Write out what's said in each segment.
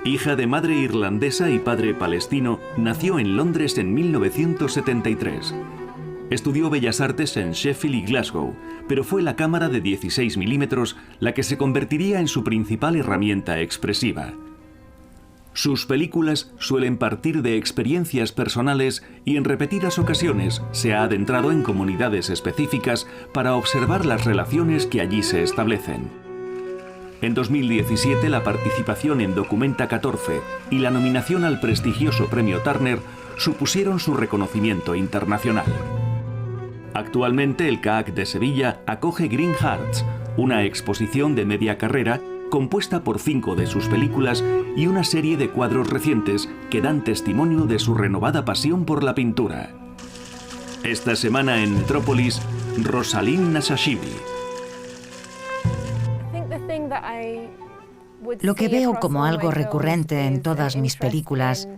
Hija de madre irlandesa y padre palestino, nació en Londres en 1973. Estudió Bellas Artes en Sheffield y Glasgow, pero fue la cámara de 16 milímetros la que se convertiría en su principal herramienta expresiva. Sus películas suelen partir de experiencias personales y en repetidas ocasiones se ha adentrado en comunidades específicas para observar las relaciones que allí se establecen. En 2017 la participación en Documenta 14 y la nominación al prestigioso Premio Turner supusieron su reconocimiento internacional. Actualmente el CAAC de Sevilla acoge Green Hearts, una exposición de media carrera compuesta por 5 de sus películas y una serie de cuadros recientes que dan testimonio de su renovada pasión por la pintura. Esta semana en Metrópolis, Rosaline Nassashiri. Lo que veo como algo recurrente en todas mis películas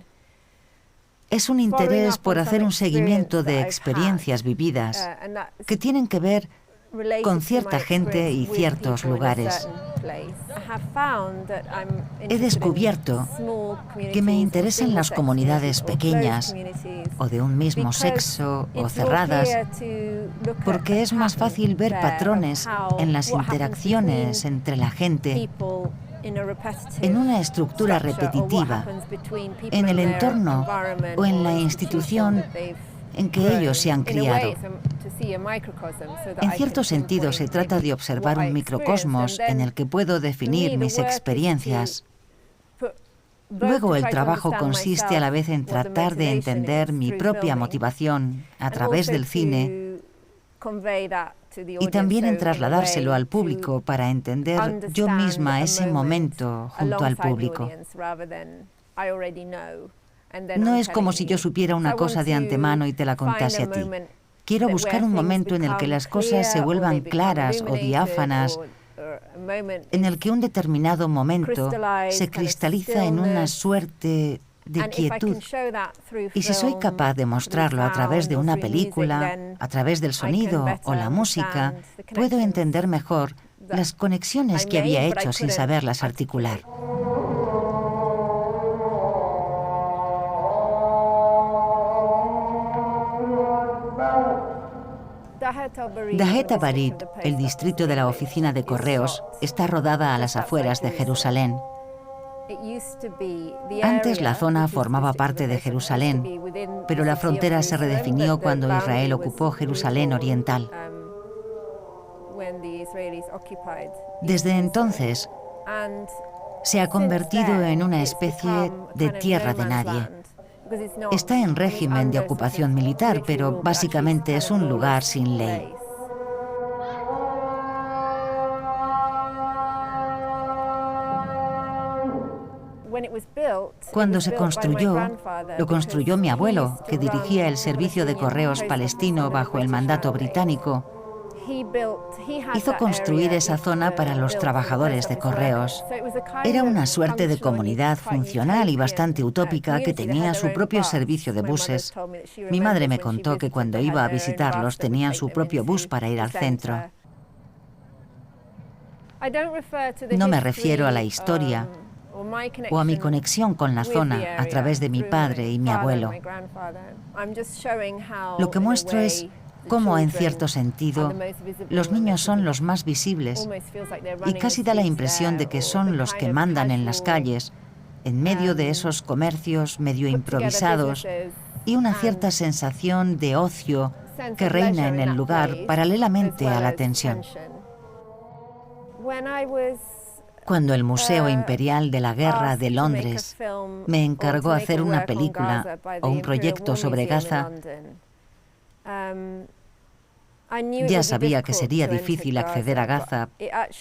es un interés por hacer un seguimiento de experiencias vividas que tienen que ver con cierta gente y ciertos lugares. He descubierto que me interesan las comunidades pequeñas o de un mismo sexo o cerradas, porque es más fácil ver patrones en las interacciones entre la gente en una estructura repetitiva, en el entorno o en la institución en que ellos se han criado. En cierto sentido, se trata de observar un microcosmos en el que puedo definir mis experiencias. Luego, el trabajo consiste a la vez en tratar de entender mi propia motivación a través del cine y también en trasladárselo al público para entender yo misma ese momento junto al público. No es como si yo supiera una cosa de antemano y te la contase a ti. Quiero buscar un momento en el que las cosas se vuelvan claras o diáfanas, en el que un determinado momento se cristaliza en una suerte de quietud. Y si soy capaz de mostrarlo a través de una película, a través del sonido o la música, puedo entender mejor las conexiones que había hecho sin saberlas articular. Dahet Barit, el distrito de la oficina de correos, está rodada a las afueras de Jerusalén. Antes la zona formaba parte de Jerusalén, pero la frontera se redefinió cuando Israel ocupó Jerusalén Oriental. Desde entonces, se ha convertido en una especie de tierra de nadie. Está en régimen de ocupación militar, pero básicamente es un lugar sin ley. Cuando se construyó, lo construyó mi abuelo, que dirigía el servicio de correos palestino bajo el mandato británico. Hizo construir esa zona para los trabajadores de correos. Era una suerte de comunidad funcional y bastante utópica que tenía su propio servicio de buses. Mi madre me contó que cuando iba a visitarlos tenían su propio bus para ir al centro. No me refiero a la historia o a mi conexión con la zona a través de mi padre y mi abuelo. Lo que muestro es cómo, en cierto sentido, los niños son los más visibles y casi da la impresión de que son los que mandan en las calles, en medio de esos comercios medio improvisados y una cierta sensación de ocio que reina en el lugar paralelamente a la tensión. Cuando el Museo Imperial de la Guerra de Londres me encargó hacer una película o un proyecto sobre Gaza, ya sabía que sería difícil acceder a Gaza,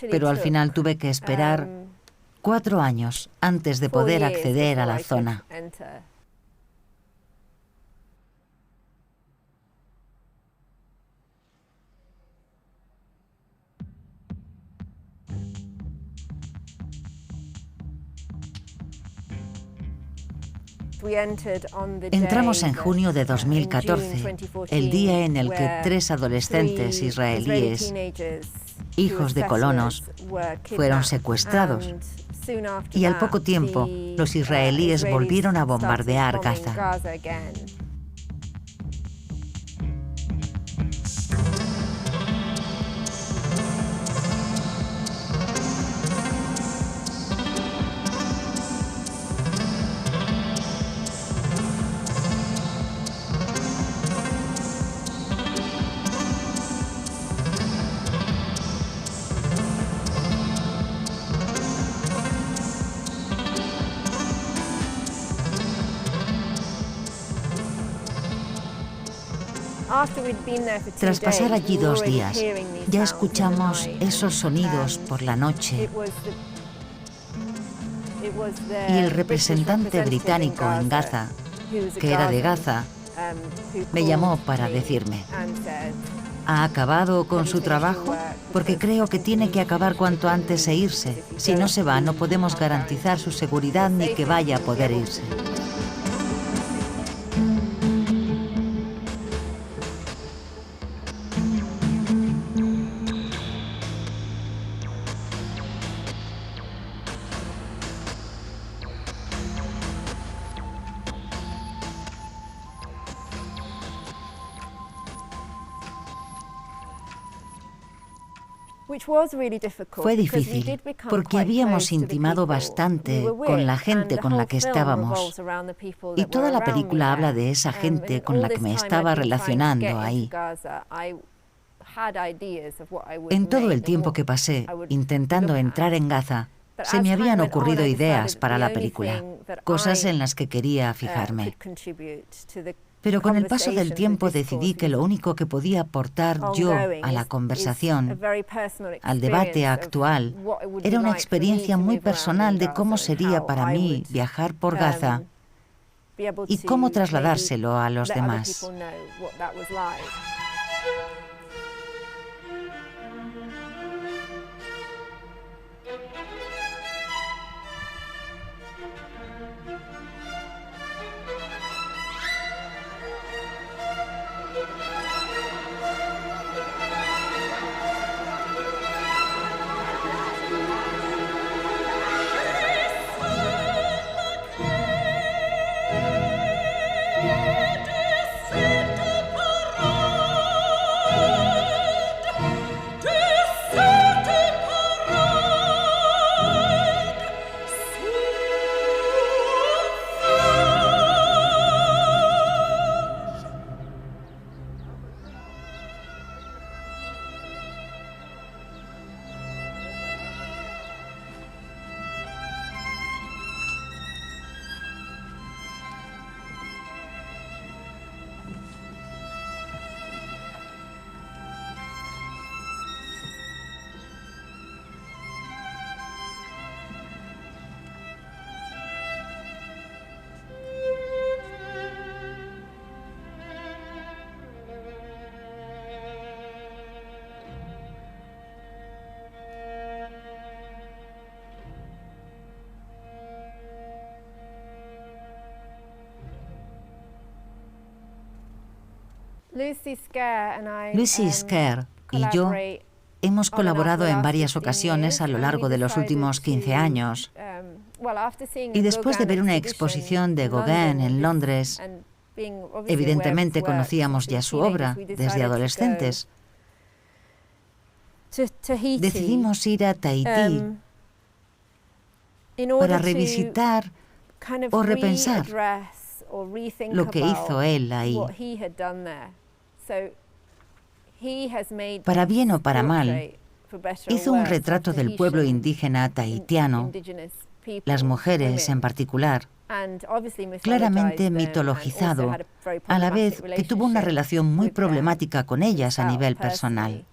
pero al final tuve que esperar 4 años antes de poder acceder a la zona. Entramos en junio de 2014, el día en el que 3 adolescentes israelíes, hijos de colonos, fueron secuestrados Y al poco tiempo, los israelíes volvieron a bombardear Gaza. Tras pasar allí 2 días, ya escuchamos esos sonidos por la noche y el representante británico en Gaza, que era de Gaza, me llamó para decirme: ¿ha acabado con su trabajo? Porque creo que tiene que acabar cuanto antes e irse. Si no se va, no podemos garantizar su seguridad ni que vaya a poder irse. Fue difícil porque habíamos intimado bastante con la gente con la que estábamos, y toda la película habla de esa gente con la que me estaba relacionando ahí. En todo el tiempo que pasé intentando entrar en Gaza, se me habían ocurrido ideas para la película, cosas en las que quería fijarme. Pero con el paso del tiempo decidí que lo único que podía aportar yo a la conversación, al debate actual, era una experiencia muy personal de cómo sería para mí viajar por Gaza y cómo trasladárselo a los demás. Lucy Scare y yo hemos colaborado en varias ocasiones a lo largo de los últimos 15 años. Y después de ver una exposición de Gauguin en Londres, evidentemente conocíamos ya su obra desde adolescentes, decidimos ir a Tahití para revisitar o repensar lo que hizo él ahí. Para bien o para mal, hizo un retrato del pueblo indígena tahitiano, las mujeres en particular, claramente mitologizado, a la vez que tuvo una relación muy problemática con ellas a nivel personal.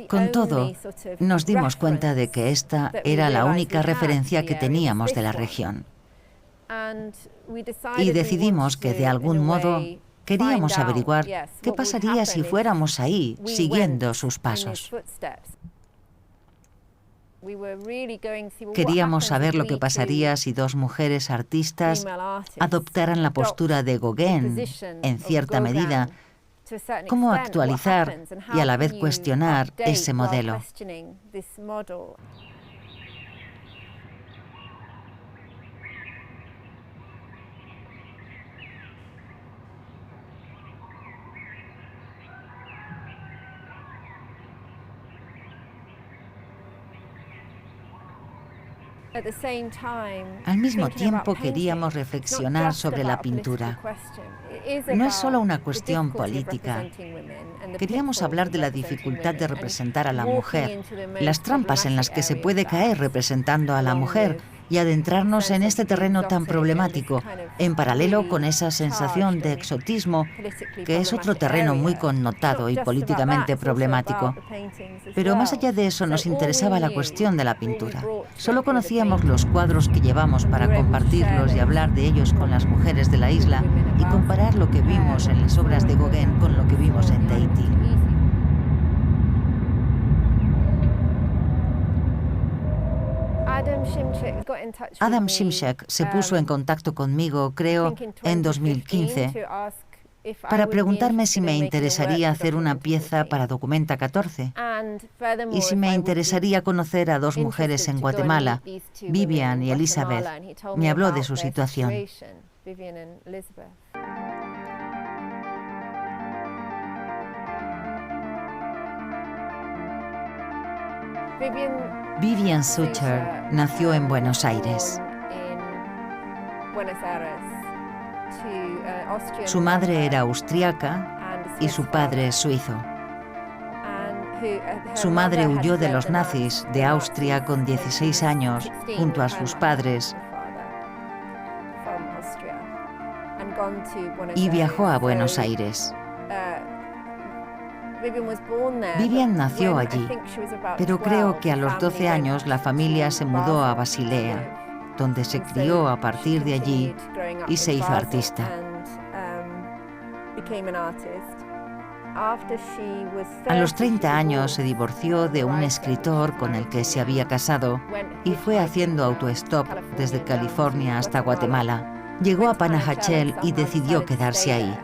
Con todo, nos dimos cuenta de que esta era la única referencia que teníamos de la región. Y decidimos que de algún modo queríamos averiguar qué pasaría si fuéramos ahí, siguiendo sus pasos. Queríamos saber lo que pasaría si 2 mujeres artistas adoptaran la postura de Gauguin, en cierta medida, cómo actualizar y a la vez cuestionar ese modelo. Al mismo tiempo queríamos reflexionar sobre la pintura. No es solo una cuestión política. Queríamos hablar de la dificultad de representar a la mujer, las trampas en las que se puede caer representando a la mujer y adentrarnos en este terreno tan problemático, en paralelo con esa sensación de exotismo, que es otro terreno muy connotado y políticamente problemático. Pero más allá de eso nos interesaba la cuestión de la pintura. Solo conocíamos los cuadros que llevamos para compartirlos y hablar de ellos con las mujeres de la isla y comparar lo que vimos en las obras de Gauguin con lo que vimos en Tahití. Adam Szymczak se puso en contacto conmigo, creo, en 2015, para preguntarme si me interesaría hacer una pieza para Documenta 14 y si me interesaría conocer a dos mujeres en Guatemala, Vivian y Elizabeth. Me habló de su situación. Vivian Sucher nació en Buenos Aires. Su madre era austriaca y su padre suizo. Su madre huyó de los nazis de Austria con 16 años junto a sus padres y viajó a Buenos Aires. Vivian nació allí, pero creo que a los 12 años la familia se mudó a Basilea, donde se crió a partir de allí y se hizo artista. A los 30 años se divorció de un escritor con el que se había casado y fue haciendo autostop desde California hasta Guatemala. Llegó a Panajachel y decidió quedarse ahí.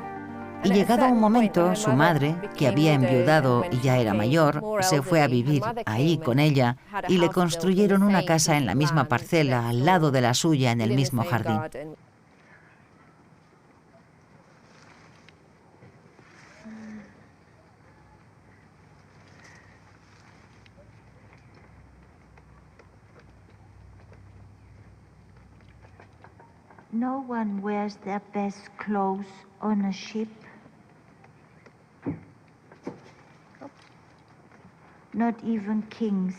Y llegado un momento, su madre, que había enviudado y ya era mayor, se fue a vivir ahí con ella y le construyeron una casa en la misma parcela, al lado de la suya, en el mismo jardín. No one wears their best clothes on a ship. Not even kings.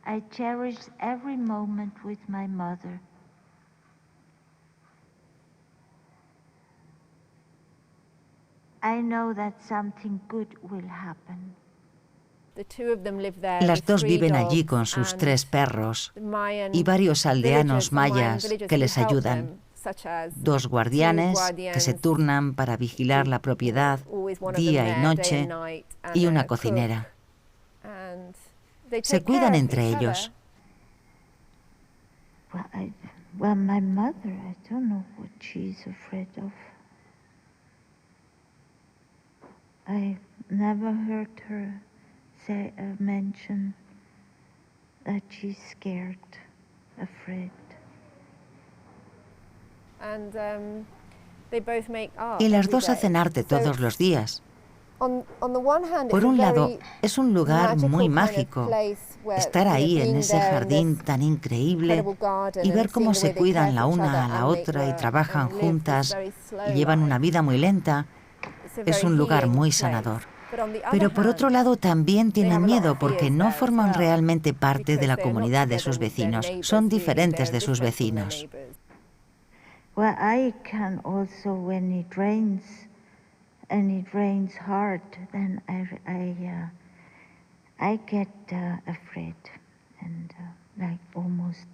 I cherish every moment with my mother. I know that something good will happen. Las dos viven allí con sus 3 perros y varios aldeanos mayas que les ayudan. 2 guardianes que se turnan para vigilar la propiedad día y noche y una cocinera. Se cuidan entre ellos. Well, my mother, I don't know what she's afraid of. I never heard her mention that she's scared, afraid. Y las dos hacen arte todos los días. Por un lado, es un lugar muy mágico, estar ahí en ese jardín tan increíble y ver cómo se cuidan la una a la otra y trabajan juntas y llevan una vida muy lenta, es un lugar muy sanador. Pero por otro lado también tienen miedo porque no forman realmente parte de la comunidad de sus vecinos, son diferentes de sus vecinos. Well, I can also, when it rains, and it rains hard, then I get afraid and like almost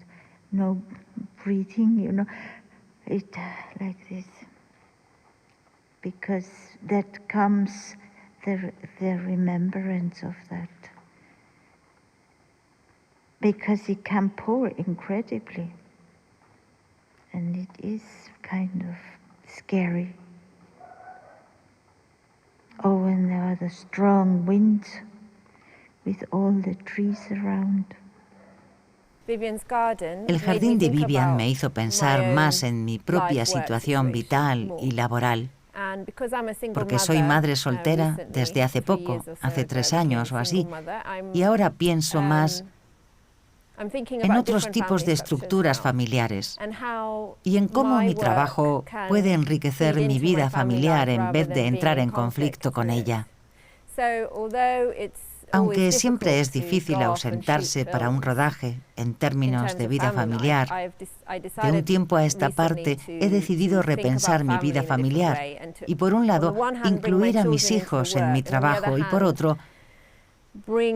no breathing, you know, it like this. Because that comes the remembrance of that. Because it can pour incredibly. And it is kind of scary. Oh, and there are the strong winds with all the trees around. El jardín de Vivian me hizo pensar más en mi propia situación vital y laboral. Porque soy madre soltera desde hace poco, hace 3 años o así, y ahora pienso más en otros tipos de estructuras familiares y en cómo mi trabajo puede enriquecer mi vida familiar en vez de entrar en conflicto con ella. Aunque siempre es difícil ausentarse para un rodaje en términos de vida familiar, de un tiempo a esta parte he decidido repensar mi vida familiar y, por un lado, incluir a mis hijos en mi trabajo y, por otro,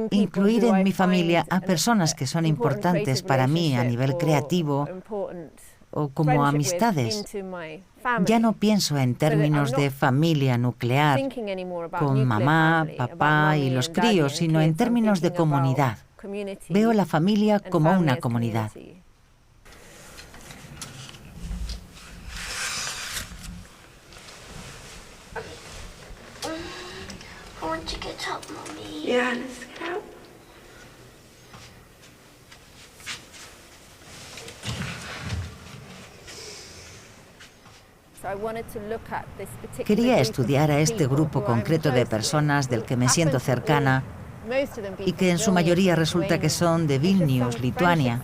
incluir en mi familia a personas que son importantes para mí a nivel creativo o como amistades. Ya no pienso en términos de familia nuclear, con mamá, papá y los críos, sino en términos de comunidad. Veo la familia como una comunidad. I want to get up, Mommy. Yeah, let's get up. Quería estudiar a este grupo concreto de personas del que me siento cercana y que en su mayoría resulta que son de Vilnius, Lituania.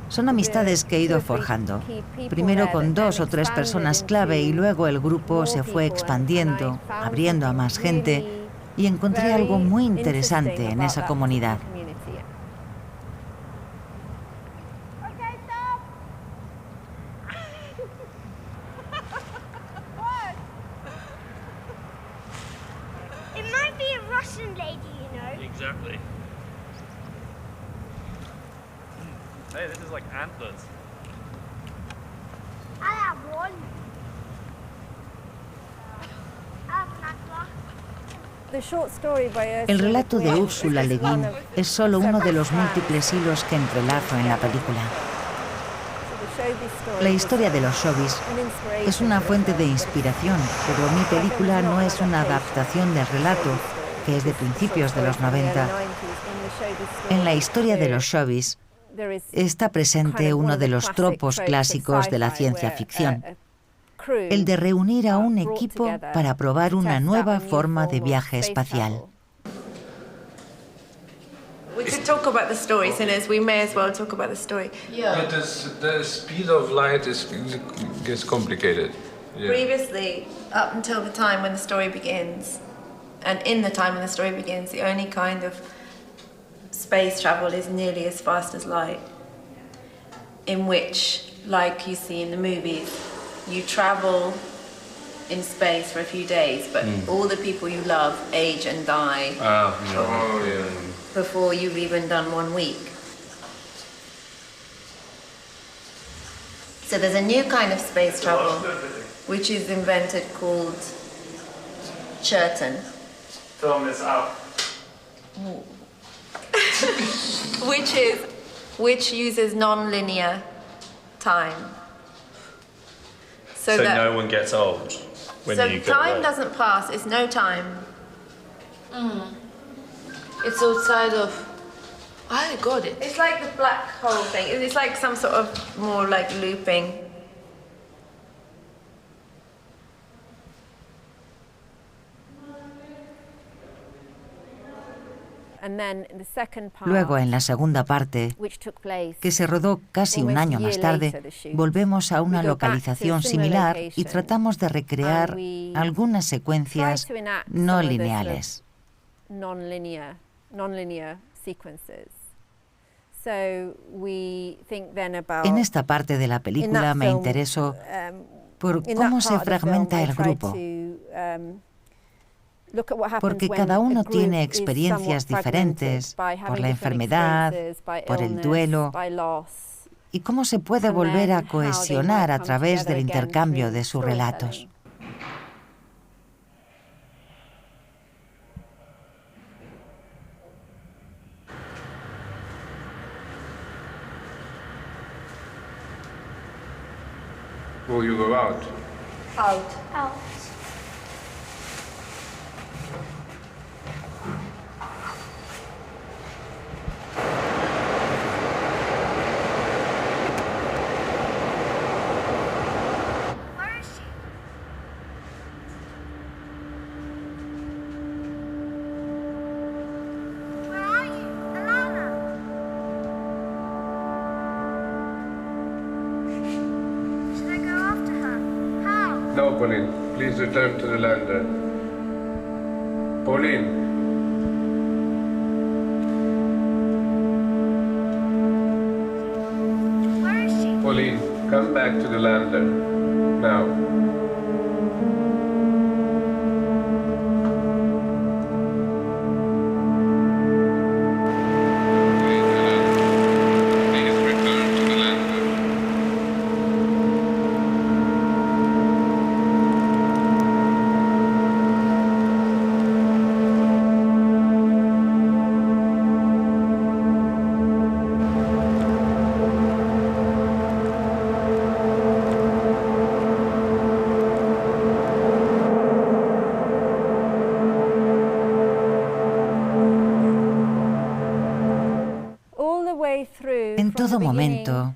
Son amistades que he ido forjando, primero con 2 o 3 personas clave y luego el grupo se fue expandiendo, abriendo a más gente y encontré algo muy interesante en esa comunidad. It might be a Russian lady, you know. Exactly. Hey, this is like antlers. I have one. I have an antler. El relato de Ursula Le Guin es solo uno de los múltiples hilos que entrelazo en la película. La historia de los Showbiz es una fuente de inspiración, pero mi película no es una adaptación del relato, que es de principios de los 90. En la historia de los Showbiz está presente uno de los tropos clásicos de la ciencia ficción, el de reunir a un equipo para probar una nueva forma de viaje espacial. We could talk about the story, Sinners. We may as well talk about the story. But the speed of light gets complicated. Yeah. Previously, up until the time when the story begins, and in the time when the story begins, the only kind of space travel is nearly as fast as light, in which, like you see in the movies, you travel in space for a few days, but all the people you love age and die before you've even done 1 week. So there's a new kind of space travel which is invented called Churton. Film this out. which uses non-linear time. So that, no one gets old when so you go time away. doesn't pass, it's no time. It's outside of... I got it. It's like the black hole thing. It's like some sort of more like looping. Luego, en la segunda parte, que se rodó casi un año más tarde, volvemos a una localización similar y tratamos de recrear algunas secuencias no lineales. En esta parte de la película me interesó por cómo se fragmenta el grupo, porque cada uno tiene experiencias diferentes por la enfermedad, por el duelo y cómo se puede volver a cohesionar a través del intercambio de sus relatos. Will you go out? Out. Out. Where is she? Where are you? Alana? Should I go after her? How? No, Pauline. Please return to the lander. Pauline. Where is she? Pauline, come back to the lander. Now. Please return to the lander. En todo momento,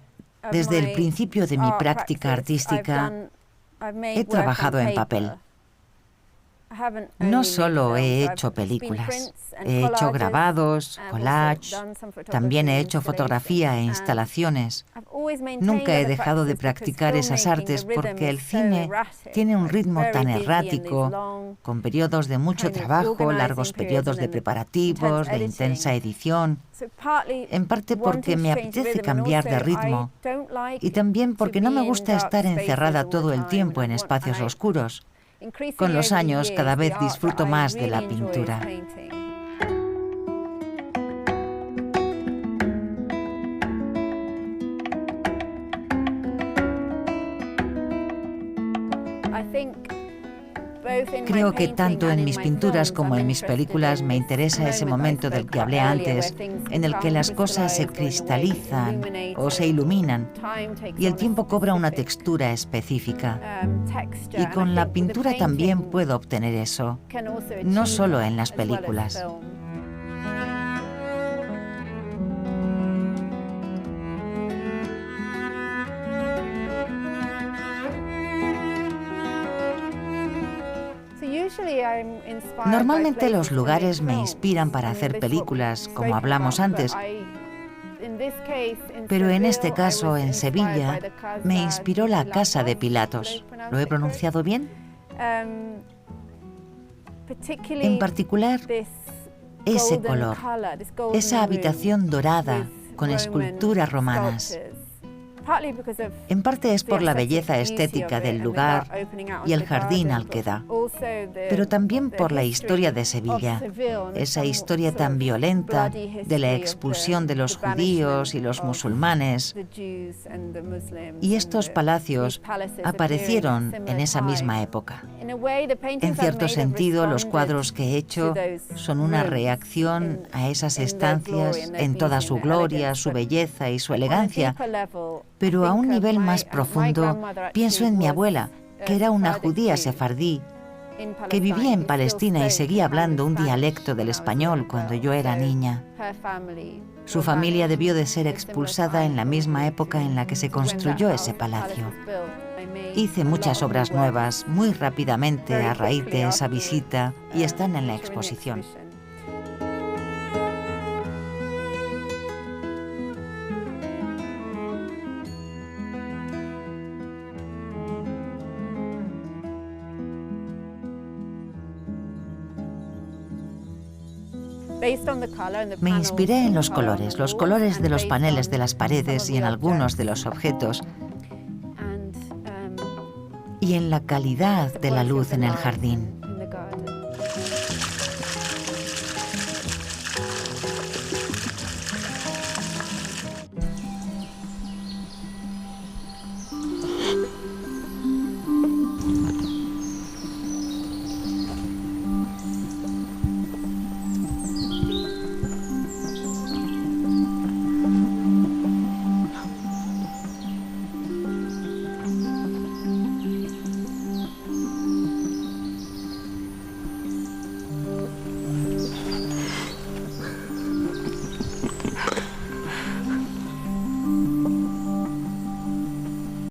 desde el principio de mi práctica artística, he trabajado en papel. No solo he hecho películas, he hecho grabados, collage, también he hecho fotografía e instalaciones. Nunca he dejado de practicar esas artes porque el cine tiene un ritmo tan errático, con periodos de mucho trabajo, largos periodos de preparativos, de intensa edición, en parte porque me apetece cambiar de ritmo y también porque no me gusta estar encerrada todo el tiempo en espacios oscuros. Con los años, cada vez disfruto más de la pintura. Creo que tanto en mis pinturas como en mis películas me interesa ese momento del que hablé antes, en el que las cosas se cristalizan o se iluminan y el tiempo cobra una textura específica. Y con la pintura también puedo obtener eso, no solo en las películas. Normalmente los lugares me inspiran para hacer películas, como hablamos antes, pero en este caso, en Sevilla, me inspiró la Casa de Pilatos. ¿Lo he pronunciado bien? En particular, ese color, esa habitación dorada con esculturas romanas. En parte es por la belleza estética del lugar y el jardín al que da, pero también por la historia de Sevilla, esa historia tan violenta de la expulsión de los judíos y los musulmanes. Y estos palacios aparecieron en esa misma época. En cierto sentido, los cuadros que he hecho son una reacción a esas estancias en toda su gloria, su belleza y su elegancia. Pero a un nivel más profundo, pienso en mi abuela, que era una judía sefardí, que vivía en Palestina y seguía hablando un dialecto del español cuando yo era niña. Su familia debió de ser expulsada en la misma época en la que se construyó ese palacio. Hice muchas obras nuevas muy rápidamente a raíz de esa visita y están en la exposición. Me inspiré en los colores de los paneles de las paredes y en algunos de los objetos, y en la calidad de la luz en el jardín.